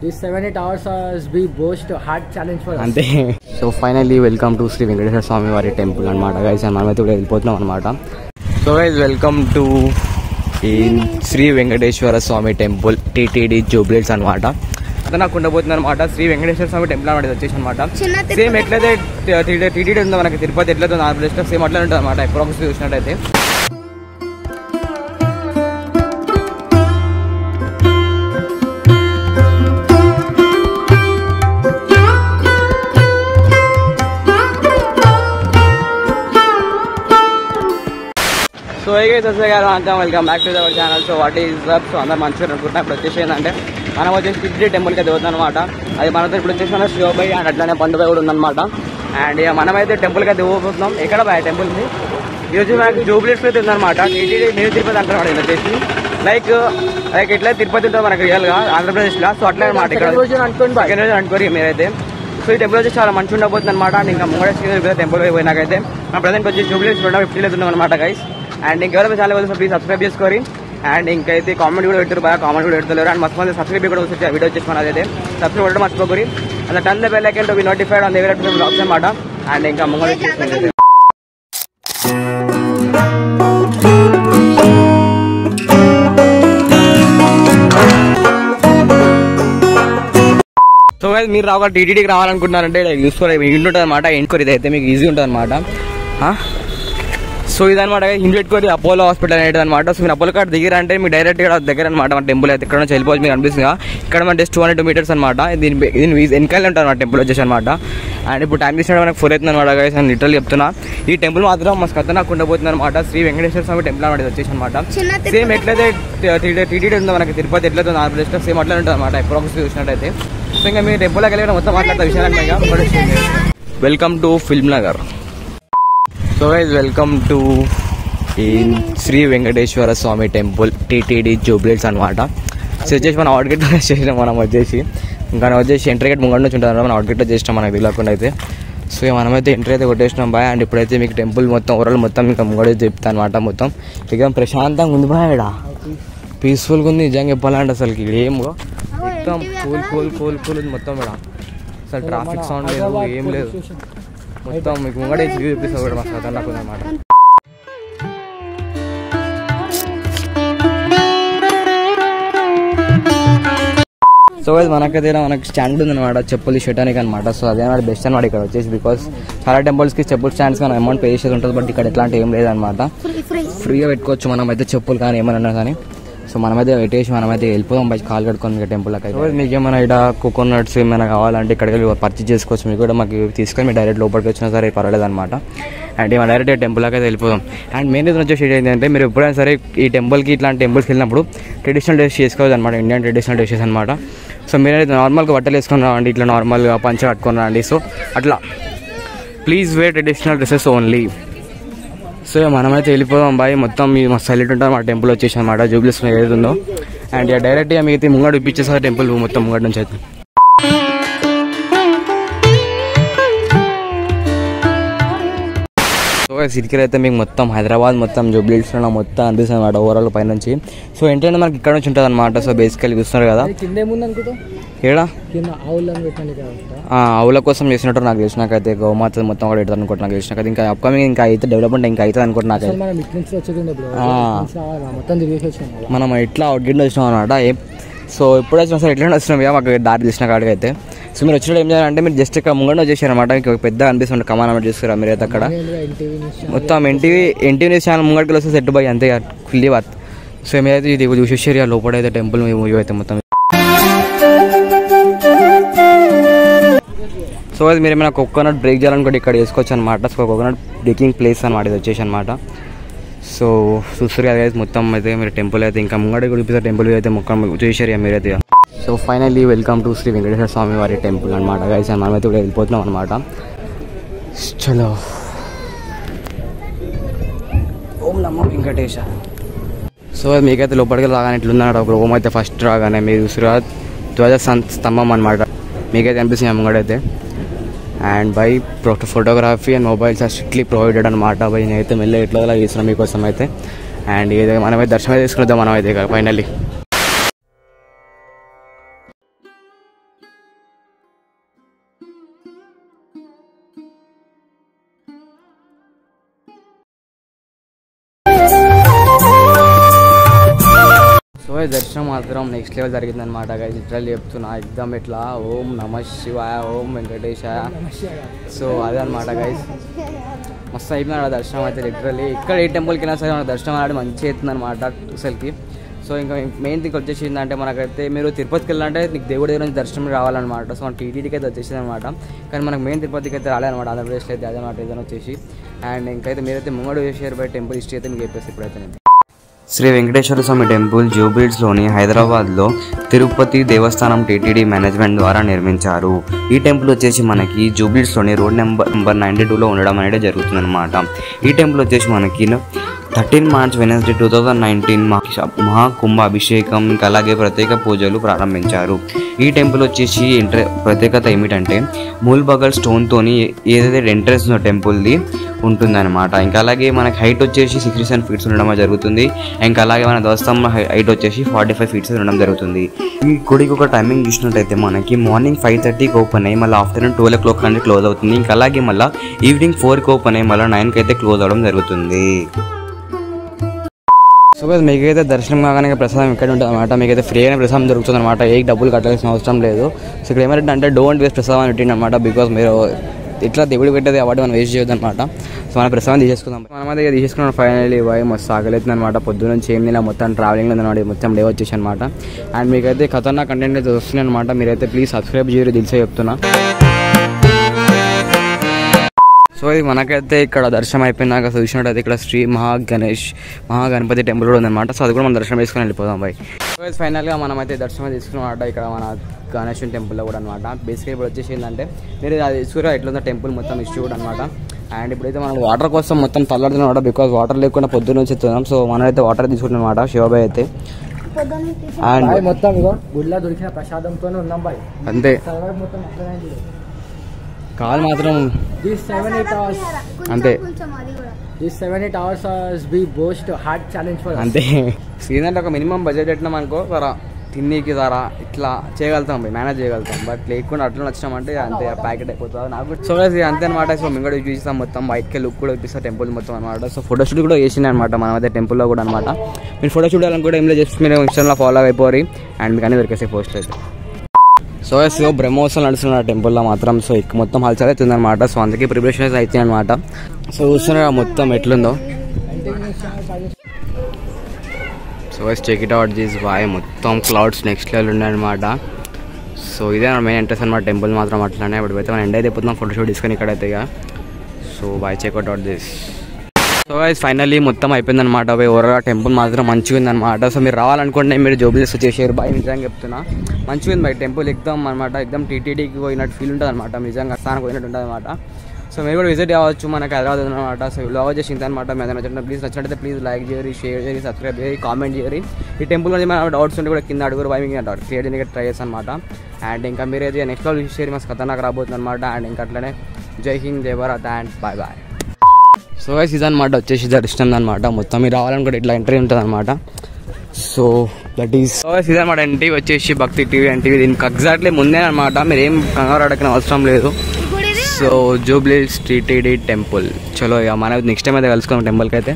These 7-8 hours has be boast hard challenge for us. అంతే. So finally welcome to Sri Venkateswara Swami వారి temple అనమాట guys. మనమైతే ఇప్పుడు వెళ్ళిపోతున్నాం అనమాట. So guys welcome to Sri Venkateswara Swami temple TTD జూబ్లీస్ అనమాట. అదే నాకు ఉండబోతుంది అనమాట శ్రీ వెంకటేశ్వర స్వామి టెంపుల్ అనమాట. వచ్చేసి అనమాట సేమ్ ఎట్లయితే టీటీడీ ఉందో మనకి తిరుపతి ఎట్లయితే ఆంధ్రప్రదేశ్లో సేమ్ అట్లా ఉంటుంది అనమాట. ఎప్పుడు చూసినట్టయితే so welcome back to our channel. So what is up? So అందరు మంచిగా అనుకుంటున్నా. ఇప్పుడు వచ్చేసి ఏంటంటే మనం వచ్చేసి టీటీడీ టెంపుల్కి దిగుతుంది అనమాట. అది మనతో ఇప్పుడు వచ్చేసి మన శివబాయ్ అండ్ అట్లానే పండుగ కూడా ఉందన్నమాట. అండ్ ఇక మనమైతే టెంపుల్కి దిగబోతున్నాం. ఎక్కడ బాయ్ టెంపుల్ని ఈరోజు మనకి జూబ్లీస్లో ఉందన్నమాట. టీటీడీ నేను తిరుపతి అంటారు ఇది వచ్చేసి లైక్ ఎట్లా తిరుపతి ఉంటుంది మనకి రియల్గా ఆంధ్రప్రదేశ్లో. సో అట్లా అనమాట. ఇక్కడ అనుకోరు మీరైతే. సో ఈ టెంపుల్ వచ్చేసి చాలా మంచిగా ఉండబోతుంది అనమాట. అండ్ ఇంకా ముంగడ టెంపుల్ పోయినాకైతే మన ప్రజెంట్ వచ్చి జూబ్లీస్ 50 ఉన్నాం అనమాట గైస్. అండ్ ఇంకెవరైనా ఛానల్ కోసం ప్లీజ్ సబ్స్క్రైబ్ చేసుకోరి. అండ్ ఇంకైతే కామెంట్ కూడా పెడతారు బాగా, కామెంట్ కూడా పెడతారు. అండ్ మస్తు మంది సబ్స్క్రైబ్ కూడా వచ్చి వీడియో వచ్చేసి మన అయితే సబ్స్క్రైబ్ కూడా మర్చిపోకరి. And turn the bell icon to be notified on every blogs అనమాట. అండ్ ఇంకా ముంగడ సో మీరు రావాలి టీటీడీకి రావాలనుకుంటున్నారంటే యూస్ఫుల్ ఉంటుంది అనమాట. ఎంక్వైరీ ఇది అయితే మీకు ఈజీ ఉంటుంది అనమాట. సో ఇదనమాట ఇంటి పెట్టుకొని అపోలో హాస్పిటల్ అనేది అనమాట. సో మీరు అపోలో కార్డ్ దిగారంటే మీకు డైరెక్ట్ ఇక్కడ దగ్గర అనమాట మన టెంపుల్ అయితే. ఇక్కడ నుంచి వెళ్ళిపోవచ్చు మీకు అనిపిస్తుంది. ఇక్కడ మన జస్ట్ 200 meters అనమాట. దీని వెనకాలే ఉంటుంది అనమాట టెంపుల్ వచ్చేసి అనమాట. అండ్ ఇప్పుడు టైం తీసిన మనకు 4 అవుతుంది అనమాట గైస్. నేను లిటరల్ చెప్తున్నా ఈ టెంపుల్ మాత్రం మా ఖతర్నాక్ ఉండబోతుంది అనమాట. శ్రీ వెంకటేశ్వర స్వామి టెంపుల్ అనేది వచ్చేసి అనమాట. సేమ్ ఎట్లయితే టీటీడీ ఉందో మనకి తిరుపతి ఎట్లయితే ఆంధ్రప్రదేశ్లో సేమ్ అట్లా ఉంటుంది అనమాట. ఎప్పుడు చూసినట్టయితే. సో ఇంకా మీరు టెంపుల్కి వెళ్ళి మొత్తం మాట్లాడతా విషయాలు. Welcome to film Nagar. So guys welcome to Sri Venkateswara Swami temple TTD జూబ్లీస్ అనమాట. సో వచ్చేసి మనం అవుట్ గేట్ చేసినాం. మనం వచ్చేసి ఇంకా వచ్చేసి ఎంట్రీ గేట్ ముంగడ నుంచి ఉంటాం. మనం అవుట్ గేట్లో చేసినాం మనకు తెలియకుండా అయితే. సో మనమైతే ఎంట్రీ అయితే కొట్టేసినాం బాయ్. అండ్ ఇప్పుడైతే మీకు టెంపుల్ మొత్తం ఓవరాల్ మొత్తం ఇంకా ముంగడ చెప్తాను అనమాట. మొత్తం ఇక ప్రశాంతంగా ఉంది బాయ్. ఇక్కడ పీస్ఫుల్గా ఉంది నిజంగా చెప్పాలంటే. అసలుకి ఏం మొత్తం కూల్ ఉంది మొత్తం. ఇక్కడ అసలు ట్రాఫిక్ సౌండ్ లేదు, ఏం లేదు. మొత్తం మీకు ముంగడే చూపిస్తా కూడా మాకు ఖతర్నాక్ ఉందన్నమాట. సో మనకైతే మనకి స్టాండ్ ఉందన్నమాట చెప్పులు షెటానికి అనమాట. సో అదే అనమాట బెస్ట్ అనమాట ఇక్కడ వచ్చేసి. బికాస్ చాలా టెంపుల్స్కి చెప్పులు స్టాండ్స్ కానీ అమౌంట్ పే చేసేది ఉంటుంది. బట్ ఇక్కడ ఎట్లాంటి ఏం లేదనమాట. ఫ్రీగా పెట్టుకోవచ్చు మనం అయితే చెప్పులు కానీ ఏమైనా కానీ. సో మనమైతే పెట్టేసి మనమైతే వెళ్ళిపోదాం బయట కాలు కట్టుకొని టెంపుల్కి అయితే. మీకు ఏమైనా ఇక్కడ కోకోనట్స్ ఏమైనా కావాలంటే ఇక్కడికి వెళ్ళి పర్చేజ్ చేసుకోవచ్చు. మీకు కూడా మాకు తీసుకొని మీరు డైరెక్ట్ లోపలికి వచ్చినా సరే పర్వాలేదు అనమాట. అండ్ మనం డైరెక్ట్ టెంపుల్కి అయితే వెళ్ళిపోదాం. అండ్ మెయిన్ రీజన్ వచ్చేసి ఏంటంటే మీరు ఎప్పుడైనా సరే ఈ టెంపుల్కి ఇట్లాంటి టెంపుల్స్కి వెళ్ళినప్పుడు ట్రెడిషనల్ డ్రెస్ చేసుకోవచ్చు అనమాట. ఇండియన్ ట్రెడిషనల్ డ్రెస్సెస్ అనమాట. సో మీరైతే నార్మల్గా బట్టలు వేసుకొని రావండి, ఇట్లా నార్మల్గా పంచ కట్టుకొని రండి. సో అట్లా please wear traditional dresses only. So మనమైతే వెళ్ళిపోదాం బాయ్. మొత్తం మస్తు హైలైట్ ఉంటుంది మా టెంపుల్ వచ్చేసి అనమాట జూబ్లీస్లో ఏది ఉందో. అండ్ డైరెక్ట్గా మీకు ముంగడు ఇప్పించేసారు టెంపుల్ మొత్తం ముంగడు నుంచి అయితే. సో సిటీకి అయితే మీకు మొత్తం హైదరాబాద్ మొత్తం జూబ్లీస్లో మొత్తం అనిపిస్తుంది అనమాట ఓవరాల్ పై నుంచి. సో ఏంటంటే మనకి ఇక్కడ నుంచి ఉంటుంది అనమాట. సో బేసికల్లీ చూస్తున్నారు కదా ఏడా ఆవుల కోసం చేసినట్టు నాకు తెలిసినాకైతే గోమాత మొత్తం కూడా పెడతాను అనుకుంటా. నాకు తెలిసినాకైతే ఇంకా అప్కమింగ్ ఇంకా అయితే డెవలప్మెంట్ ఇంకా అవుతుంది అనుకుంటున్నా నాకైతే. మనం ఇట్లా అవుట్ గేట్ వచ్చినాం అనమాట. సో ఎప్పుడు వచ్చినా సరే ఎట్లా వచ్చినాం ఇక మాకు దారి తెలిసిన కాడికి అయితే. సో మీరు వచ్చినప్పుడు ఏం చేయాలంటే మీరు జస్ట్ ఇక్కడ ముంగడ వచ్చేసారనమాట. మీకు పెద్ద అనిపిస్తుంది కమాన్ అన్నమాట చూస్తారా మీరైతే అక్కడ మొత్తం ఎన్టీవీ న్యూస్ ఛానల్ ముంగడికి వస్తే సెట్ బాయ్ అంతే ఫుల్లీ బాత్. సో మీరైతే ఇది చూసేసారు లోపల అయితే టెంపుల్ మూవీ అయితే మొత్తం. సో అది మీరు ఏమైనా కోకోనట్ బ్రేక్ చేయాలనుకుంటే ఇక్కడ వేసుకోవచ్చు అనమాట. సో కోకోనట్ బ్రేకింగ్ ప్లేస్ అనమాట ఇది వచ్చేసి అనమాట. సో చూస్తారు కదా మొత్తం అయితే మీరు టెంపుల్ అయితే ఇంకా ముంగడి గుడిపిస్తారు టెంపుల్ అయితే మొత్తం చూసారు మీరైతే. So finally welcome to Sri Venkateswara Swami వారి టెంపుల్ అనమాట గైస్. మనమైతే ఇప్పుడు వెళ్ళిపోతున్నాం అనమాట. చలో ఓం నమో వెంకటేశ. సో మీకైతే లోపలికి రాగానే ఇట్లుందన్నమాట. ఒక రూమ్ అయితే ఫస్ట్ రాగానే మీరు చూసారు ధ్వజ స్తంభం అనమాట మీకైతే అనిపిస్తుంది ముంగడైతే. And by photography and mobiles are strictly provided అనమాట. బై నేనైతే మెల్లగా ఇట్లా చేస్తున్నాం మీకోసం అయితే. అండ్ ఏదైతే మనమైతే దర్శనం తీసుకుందాం మనమైతే ఫైనల్లీ. దర్శనం మాత్రం నెక్స్ట్ లెవెల్ జరిగిందనమాట గైస్. లిటరల్లీ చెప్తున్నా ఎగ్జామ్ ఇట్లా ఓం నమ శివాయ ఓం వెంకటేశాయ. సో అదే అనమాట గైస్, మస్తు అయిపోయింది దర్శనం అయితే. లిటరల్లీ ఇక్కడ ఏ టెంపుల్కి అయినా సరే మనకు దర్శనం అనేది మంచిగా అవుతుంది అనమాట అసలుకి. సో ఇంకా మెయిన్ థింగ్ వచ్చేసి ఏంటంటే మనకైతే మీరు తిరుపతికి వెళ్ళాలంటే నీకు దేవుడి దగ్గర నుంచి దర్శనం రావాలన్నమాట. సో మన టీటీడీకి అయితే వచ్చేసింది అనమాట. కానీ మనకు మెయిన్ తిరుపతికి అయితే రాలేదన్నమాట, ఆంధ్రప్రదేశ్లో అయితే అదనమాట ఏదైనా వచ్చేసి. అండ్ ఇంకైతే మీరైతే ముంగడు షేర్ బై టెంపుల్ హిస్టరీ అయితే మీకు చెప్పేసి ఇప్పుడైతే నేను శ్రీ వెంకటేశ్వర స్వామి టెంపుల్ జూబ్లీహిల్స్లోని హైదరాబాద్లో తిరుపతి దేవస్థానం టీటీడీ మేనేజ్మెంట్ ద్వారా నిర్మించారు. ఈ టెంపుల్ వచ్చేసి మనకి జూబ్లీహిల్స్లోని రోడ్ నెంబర్ 92లో ఉండడం అనేది జరుగుతుందన్నమాట. ఈ టెంపుల్ వచ్చేసి మనకి 13 మార్చ్ వెనస్డే 2019 మహాకుంభ అభిషేకం ఇంకా అలాగే ప్రత్యేక పూజలు ప్రారంభించారు. ఈ టెంపుల్ వచ్చేసి ప్రత్యేకత ఏమిటంటే మూల్బగల్ స్టోన్తోని ఏదైతే ఎంట్రెన్స్ ఉందో టెంపుల్ది ఉంటుందన్నమాట. ఇంకా అలాగే మనకి హైట్ వచ్చేసి 67 ఫీట్స్ ఉండడం జరుగుతుంది. ఇంకా అలాగే మన ధ్వజస్తంభం హైట్ వచ్చేసి 45 ఫీట్స్ ఉండడం జరుగుతుంది. ఈ గుడికి ఒక టైమింగ్ చూసినట్టయితే మనకి మార్నింగ్ 5:30కి ఓపెన్ అయ్యి మళ్ళీ ఆఫ్టర్నూన్ 12 o'clock అనేది క్లోజ్ అవుతుంది. ఇంకా అలాగే మళ్ళీ ఈవినింగ్ 4కి ఓపెన్ అయ్యి మళ్ళీ 9కి అయితే క్లోజ్ అవడం జరుగుతుంది. సో మీకైతే దర్శనం కాగానే ప్రసాదం ఇక్కడ ఉంటుంది అనమాట. మీకైతే ఫ్రీ అయిన ప్రసాదం దొరుకుతుంది అనమాట, ఏ డబ్బులు కట్టాల్సిన అవసరం లేదు. సో ఇక్కడ ఏమైనా అంటే డోంట్ వేస్ట్ ప్రసాదం అని పెట్టింది అనమాట. బికాస్ మీరు ఇట్లా దేవుడు పెట్టేది అవార్డు మనం వేస్ట్ చేయొద్దు అనమాట. సో మన ప్రసాదం తీసేసుకుందాం. మనమైతే తీసేసుకున్నాం ఫైనల్లీ. మస్తు ఆకలిస్తుంది అనమాట. పొద్దున్న నుంచి ఏం తినా మొత్తం ట్రావెలింగ్ ఉందన్నమాట, మొత్తం డే వచ్చేసి అనమాట. అండ్ మీకైతే ఖతర్నాక్ కంటెంట్ అయితే వస్తుంది అనమాట. మీరైతే ప్లీజ్ సబ్స్క్రైబ్ చేయరు తెలిసే చెప్తున్నా. సో ఇది మనకైతే ఇక్కడ దర్శనం అయిపోయినాక చూసినట్టయితే ఇక్కడ శ్రీ మహాగణపతి టెంపుల్ కూడా ఉందన్నమాట. సో అది కూడా మనం దర్శనం చేసుకుని వెళ్ళిపోదాం బై. సో ఫైనల్గా మనమైతే దర్శనం తీసుకున్నమాట ఇక్కడ మన గణేశుని టెంపుల్లో కూడా అనమాట. బేసిక్గా ఇప్పుడు వచ్చేసి ఏంటంటే మీరు అది చూసారా ఎట్లుందో టెంపుల్ మొత్తం హిస్టరీ కూడా అనమాట. అండ్ ఇప్పుడైతే మనం వాటర్ కోసం మొత్తం తల్లాడుతున్నాం బికాజ్ వాటర్ లేకుండా పొద్దున్న నుంచి ఎత్తున్నాం. సో మనమైతే వాటర్ తీసుకుంటున్నాం అనమాట శివబాయ్ అయితే. అండ్ మొత్తం గుడిలో దొరికిన ప్రసాదంతోనే ఉన్నాం బాయ్, అంతే. కాదు మాత్రం అంతే, 7-8 hours be boast hard challenge for us. అంతే. ఏంటంటే ఒక మినిమం బడ్జెట్ పెట్టినాం అనుకో సరా తిన్నీకి సరా ఇట్లా చేయగలుగుతాం, మేనేజ్ చేయగలుగుతాం. బట్ లేకుండా అట్లా నచ్చినామంటే అంతే ప్యాకెట్ అయిపోతుంది నాకు. సో అంతే అనమాట. సో మేము కూడా చూపిస్తాం మొత్తం బయటకి లుక్ కూడా చూపిస్తాం టెంపుల్ మొత్తం అనమాట. సో ఫోటోషూట్ కూడా చేసింది అనమాట మనమైతే టెంపుల్లో కూడా అనమాట. మీరు ఫోటో షూట్ కూడా ఏం లేదు, జస్ట్ మీరు ఇన్స్టాగ్రామ్లో ఫాలో అయిపోయి అండ్ మీకు అన్నీ దొరికేసే పోస్టులు అయితే. సో బ్రహ్మోత్సవం నడుస్తున్న టెంపుల్లో మాత్రం. సో ఇక్కడ మొత్తం హల్చల్ అవుతుంది అనమాట. సో అందుకే ప్రిపరేషన్స్ అవుతాయి అనమాట. సో చూస్తున్నా మొత్తం ఎట్లుందో. So check it out this bye, మొత్తం క్లౌడ్స్ నెక్స్ట్ లెవెల్ ఉన్నాయన్నమాట. సో ఇదే మెయిన్ ఎంట్రెన్స్ అనమాట టెంపుల్ మాత్రం అట్లానే. ఇప్పుడు మనం ఎండ్ అయితే పోతున్నాం ఫోటోషూట్ తీసుకొని ఇక్కడైతే ఇక. So bye check out this. So guys finally మొత్తం అయిపోయిందనమాట. ఓవరాల్ టెంపుల్ మాత్రం మంచిగా ఉందన్నమాట. సో మీరు రావాలనుకుంటే మీరు జూబ్లీహిల్స్ వచ్చేసారు బాయ్, నిజంగా చెప్తున్నా మంచిగా ఉంది బాయ్ టెంపుల్ ఎగ్దమ్ అనమాట. ఎగ్దమ్ టీటీడీకి పోయినట్టు ఫీల్ ఉంటుంది అనమాట, నిజంగా స్థానం పోయినట్టు ఉంటుంది అనమాట. సో మీరు కూడా విజిట్ అవ్వచ్చు, మనకి హైదరాబాద్ ఉందన్నమాట. సో లాగ్ చేసింది అనమాట. మీద నచ్చినట్లయితే ప్లీజ్ లైక్ చేయరు, షేర్ చేయరు, సబ్స్క్రైబ్ చేయరు, కామెంట్ చేయరు. ఈ టెంపుల్ నుంచి మన డౌట్స్ ఉంటే కూడా కింద అడుగురు బాయ్, మీకు డౌట్ క్లియర్ చేయడానికి ట్రై చేస్తాను అనమాట. అండ్ ఇంకా మీరైతే నెక్స్ట్ లో షేర్ మాకు ఖతర్నాక్ రాబోతుంది అనమాట. అండ్ ఇంకా అట్లనే Jai Hind, Jai Bharat and bye bye. So guys ఇదన్నమాట వచ్చేసి దర్శనం అనమాట. మొత్తం మీరు రావాలనుకుంటే ఇట్లా ఎంట్రీ ఉంటుంది అనమాట. So that is so guys ఇదన్నమాట ఎన్టీవీ వచ్చేసి భక్తి టీవీ ఎన్టీవీ. దీనికి ఎగ్జాక్ట్లీ ముందే అనమాట, మీరు ఏం కంగారు అడగని అవసరం లేదు. So Jubilee Hills TTD temple. చలో ఇక మన నెక్స్ట్ టైం అయితే కలుసుకున్నాం టెంపుల్కి అయితే.